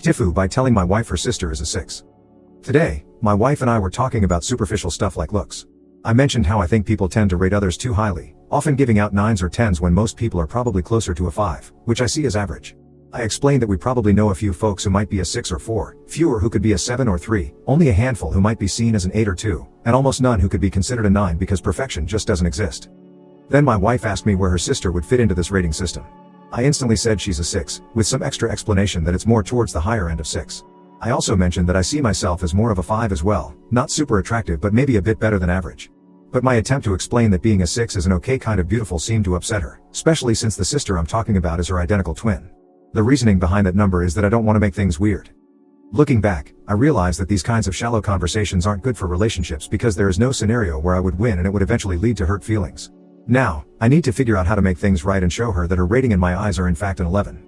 TIFU by telling my wife her sister is a 6. Today, my wife and I were talking about superficial stuff like looks. I mentioned how I think people tend to rate others too highly, often giving out 9s or 10s when most people are probably closer to a 5, which I see as average. I explained that we probably know a few folks who might be a 6 or 4, fewer who could be a 7 or 3, only a handful who might be seen as an 8 or 2, and almost none who could be considered a 9 because perfection just doesn't exist. Then my wife asked me where her sister would fit into this rating system. I instantly said she's a 6, with some extra explanation that it's more towards the higher end of 6. I also mentioned that I see myself as more of a 5 as well, not super attractive but maybe a bit better than average. But my attempt to explain that being a 6 is an okay kind of beautiful seemed to upset her, especially since the sister I'm talking about is her identical twin. The reasoning behind that number is that I don't want to make things weird. Looking back, I realize that these kinds of shallow conversations aren't good for relationships because there is no scenario where I would win and it would eventually lead to hurt feelings. Now, I need to figure out how to make things right and show her that her rating in my eyes are in fact an 11.